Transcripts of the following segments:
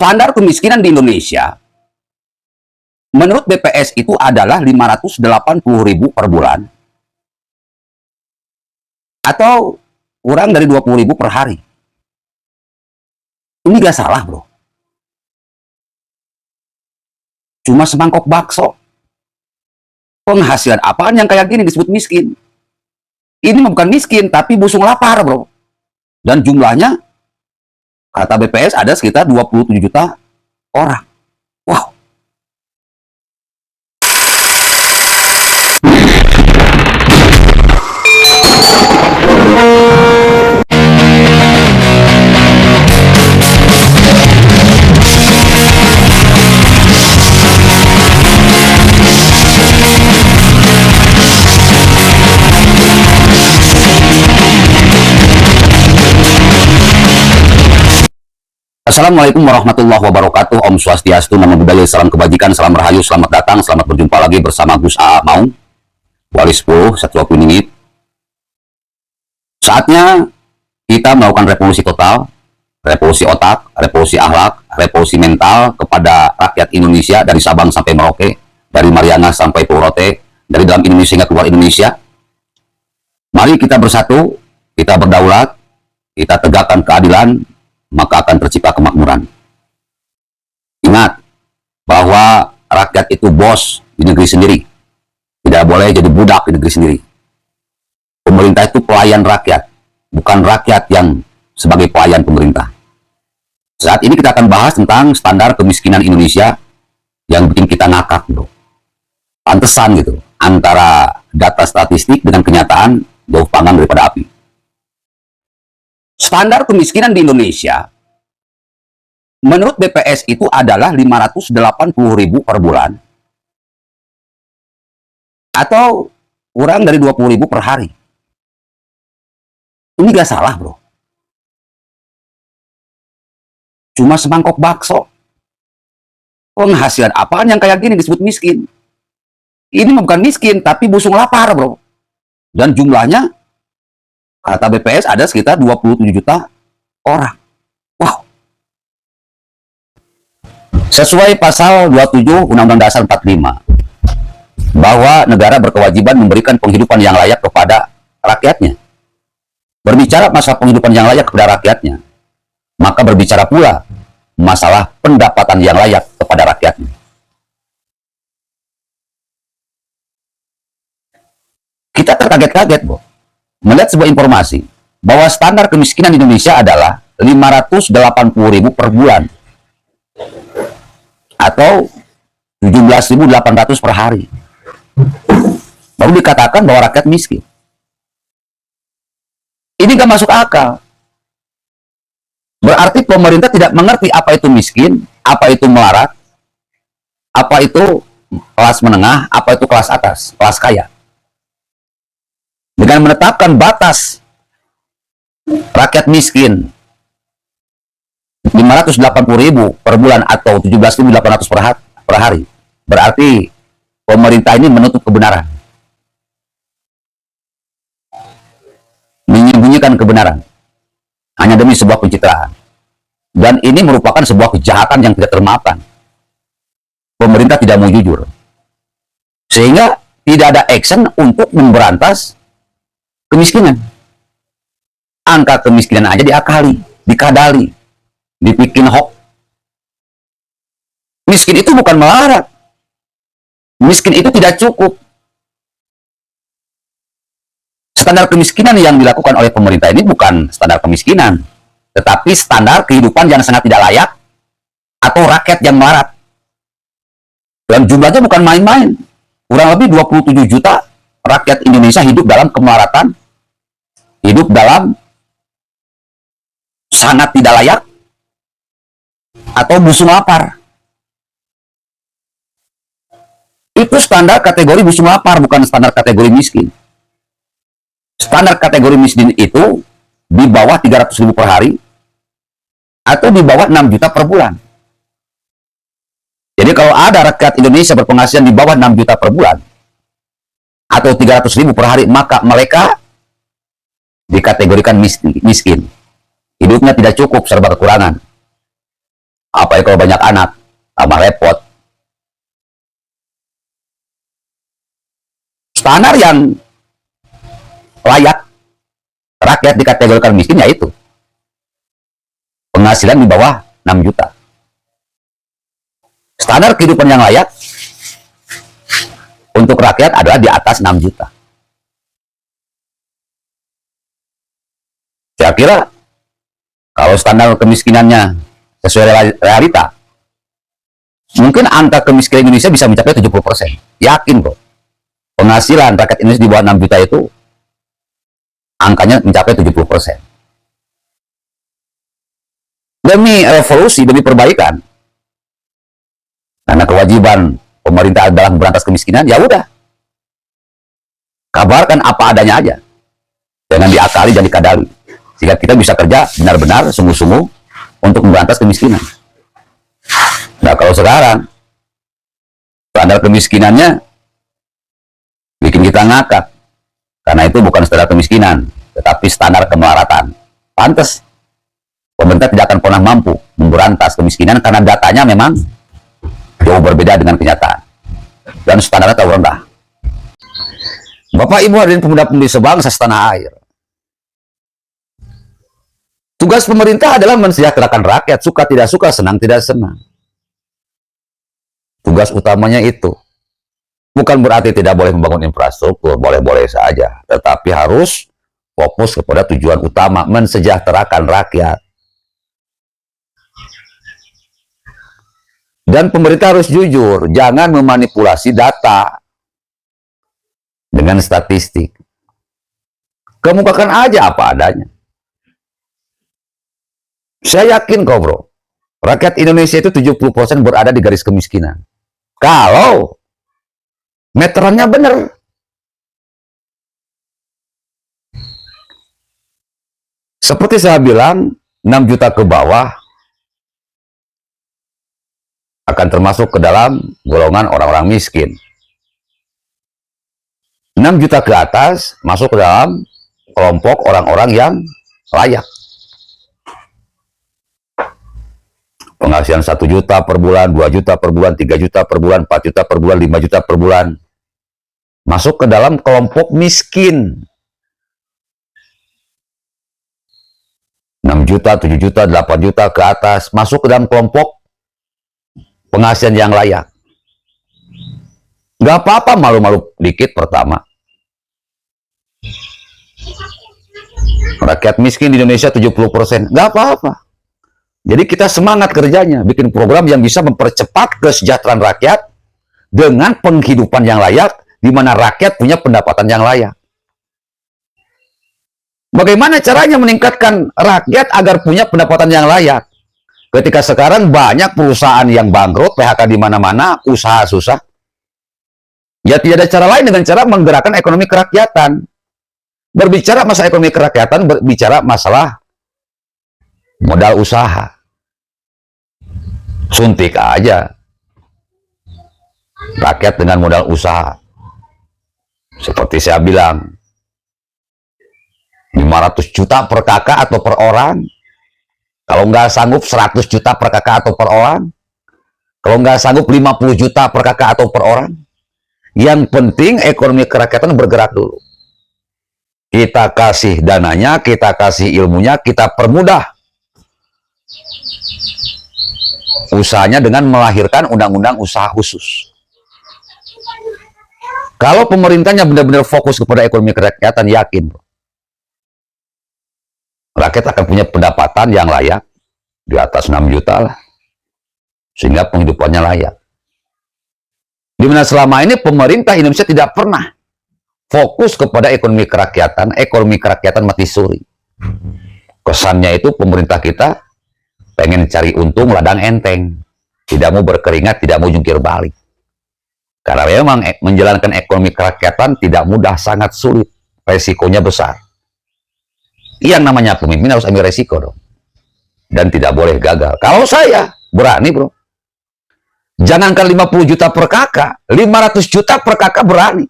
Standar kemiskinan di Indonesia menurut BPS itu adalah 580.000 per bulan atau kurang dari 20.000 per hari. Ini gak salah, bro. Cuma semangkok bakso. Penghasilan apaan yang kayak gini disebut miskin? Ini bukan miskin, tapi busung lapar, bro. Dan jumlahnya, kata BPS, ada sekitar 27 juta orang. Wow. Assalamualaikum warahmatullahi wabarakatuh. Om Swastiastu, Namo Buddhaya, salam kebajikan, salam rahayu, selamat datang, selamat berjumpa lagi bersama Gus A. Maung, Wali 10, Satwa Kuningit. Saatnya kita melakukan revolusi total, revolusi otak, revolusi akhlak, revolusi mental kepada rakyat Indonesia dari Sabang sampai Merauke, dari Mariana sampai Pulau Rote, dari dalam Indonesia hingga keluar Indonesia. Mari kita bersatu, kita berdaulat, kita tegakkan keadilan, maka akan tercipta kemakmuran. Ingat bahwa rakyat itu bos di negeri sendiri. Tidak boleh jadi budak di negeri sendiri. Pemerintah itu pelayan rakyat, bukan rakyat yang sebagai pelayan pemerintah. Saat ini kita akan bahas tentang standar kemiskinan Indonesia yang bikin kita ngakak, bro. Pantesan gitu, antara data statistik dengan kenyataan jauh panggang daripada api. Standar kemiskinan di Indonesia menurut BPS itu adalah 580.000 per bulan atau kurang dari 20.000 per hari. Ini gak salah, bro. Cuma semangkok bakso. Penghasilan apaan yang kayak gini disebut miskin? Ini bukan miskin, tapi busung lapar, bro. Dan jumlahnya, kata BPS, ada sekitar 27 juta orang. Wow. Sesuai pasal 27 Undang-Undang Dasar 45, bahwa negara berkewajiban memberikan penghidupan yang layak kepada rakyatnya. Berbicara masalah penghidupan yang layak kepada rakyatnya, maka berbicara pula masalah pendapatan yang layak kepada rakyatnya. Kita terkaget-kaget, bro, melihat sebuah informasi bahwa standar kemiskinan di Indonesia adalah 580.000 per bulan atau 17.800 per hari. Baru dikatakan bahwa rakyat miskin. Ini gak masuk akal. Berarti pemerintah tidak mengerti apa itu miskin, apa itu melarat, apa itu kelas menengah, apa itu kelas atas, kelas kaya. Dengan menetapkan batas rakyat miskin 580.000 per bulan atau 17.800 per hari, berarti pemerintah ini menutup kebenaran, menyembunyikan kebenaran hanya demi sebuah pencitraan. Dan ini merupakan sebuah kejahatan yang tidak termaafkan. Pemerintah tidak mau jujur, sehingga tidak ada action untuk memberantas kemiskinan. Angka kemiskinan aja diakali, dikadali, dibikin hoax. Miskin itu bukan melarat. Miskin itu tidak cukup. Standar kemiskinan yang dilakukan oleh pemerintah ini bukan standar kemiskinan, tetapi standar kehidupan yang sangat tidak layak atau rakyat yang melarat. Dan jumlahnya bukan main-main. Kurang lebih 27 juta rakyat Indonesia hidup dalam kemelaratan, hidup dalam sangat tidak layak atau busung lapar. Itu standar kategori busung lapar, bukan standar kategori miskin. Standar kategori miskin itu di bawah 300.000 per hari atau di bawah 6 juta per bulan. Jadi kalau ada rakyat Indonesia berpenghasilan di bawah 6 juta per bulan atau 300.000 per hari, maka mereka dikategorikan miskin. Hidupnya tidak cukup, serba kekurangan. Apalagi kalau banyak anak, tambah repot. Standar yang layak rakyat dikategorikan miskin yaitu penghasilan di bawah 6 juta. Standar kehidupan yang layak untuk rakyat adalah di atas 6 juta. Saya kira kalau standar kemiskinannya sesuai realita, mungkin angka kemiskinan Indonesia bisa mencapai 70%. Yakin kok. Penghasilan rakyat Indonesia di bawah 6 juta itu angkanya mencapai 70%. Demi revolusi, demi perbaikan. Karena kewajiban pemerintah dalam memberantas kemiskinan, ya udah. Kabarkan apa adanya aja. Jangan diakali dan dikadali. Sehingga kita bisa kerja benar-benar sungguh-sungguh untuk memberantas kemiskinan. Nah, kalau sekarang standar kemiskinannya bikin kita ngakak. Karena itu bukan standar kemiskinan, tetapi standar kemelaratan. Pantes pemerintah tidak akan pernah mampu memberantas kemiskinan karena datanya memang jauh berbeda dengan kenyataan. Dan standarnya terlalu rendah. Bapak, Ibu, hadirin pemuda-pemudi sebangsa setanah air. Tugas pemerintah adalah mensejahterakan rakyat, suka tidak suka, senang tidak senang. Tugas utamanya itu. Bukan berarti tidak boleh membangun infrastruktur, boleh-boleh saja. Tetapi harus fokus kepada tujuan utama, mensejahterakan rakyat. Dan pemerintah harus jujur, jangan memanipulasi data dengan statistik. Kemukakan aja apa adanya. Saya yakin kok bro, rakyat Indonesia itu 70% berada di garis kemiskinan. Kalau meterannya benar. Seperti saya bilang, 6 juta ke bawah akan termasuk ke dalam golongan orang-orang miskin. 6 juta ke atas masuk ke dalam kelompok orang-orang yang layak. Penghasilan 1 juta per bulan, 2 juta per bulan, 3 juta per bulan, 4 juta per bulan, 5 juta per bulan. Masuk ke dalam kelompok miskin. 6 juta, 7 juta, 8 juta ke atas. Masuk ke dalam kelompok penghasilan yang layak. Gak apa-apa malu-malu dikit pertama. Rakyat miskin di Indonesia 70%. Gak apa-apa. Jadi kita semangat kerjanya, bikin program yang bisa mempercepat kesejahteraan rakyat dengan penghidupan yang layak, di mana rakyat punya pendapatan yang layak. Bagaimana caranya meningkatkan rakyat agar punya pendapatan yang layak? Ketika sekarang banyak perusahaan yang bangkrut, PHK di mana-mana, usaha susah. Ya tidak ada cara lain dengan cara menggerakkan ekonomi kerakyatan. Berbicara masalah ekonomi kerakyatan, berbicara masalah modal usaha. Suntik aja rakyat dengan modal usaha. Seperti saya bilang, 500 juta per kakak atau per orang. Kalau nggak sanggup 100 juta per kakak atau per orang. Kalau nggak sanggup 50 juta per kakak atau per orang. Yang penting ekonomi kerakyatan bergerak dulu. Kita kasih dananya, kita kasih ilmunya, kita permudah usahanya dengan melahirkan undang-undang usaha khusus. Kalau pemerintahnya benar-benar fokus kepada ekonomi kerakyatan, yakin rakyat akan punya pendapatan yang layak di atas 6 juta lah. Sehingga penghidupannya layak. Dimana selama ini pemerintah Indonesia tidak pernah fokus kepada ekonomi kerakyatan mati suri. Kesannya itu pemerintah kita pengen cari untung ladang enteng. Tidak mau berkeringat, tidak mau jungkir balik. Karena memang menjalankan ekonomi kerakyatan tidak mudah, sangat sulit. Resikonya besar. Yang namanya pemimpin harus ambil resiko dong. Dan tidak boleh gagal. Kalau saya berani bro. Jangankan 50 juta per kakak, 500 juta per kakak berani.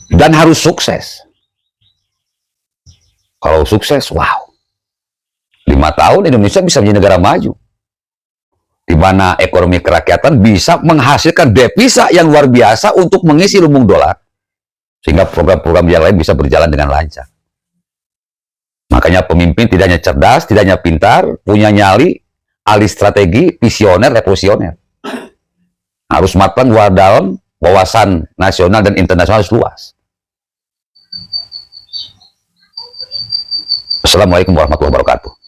Dan harus sukses. Kalau sukses, wow. 5 tahun Indonesia bisa menjadi negara maju, di mana ekonomi kerakyatan bisa menghasilkan devisa yang luar biasa untuk mengisi lumbung dolar, sehingga program-program yang lain bisa berjalan dengan lancar. Makanya pemimpin tidak hanya cerdas, tidak hanya pintar, punya nyali, ahli strategi, visioner, revolusioner. Harus matang luar dalam, wawasan nasional dan internasional harus luas. Assalamualaikum warahmatullahi wabarakatuh.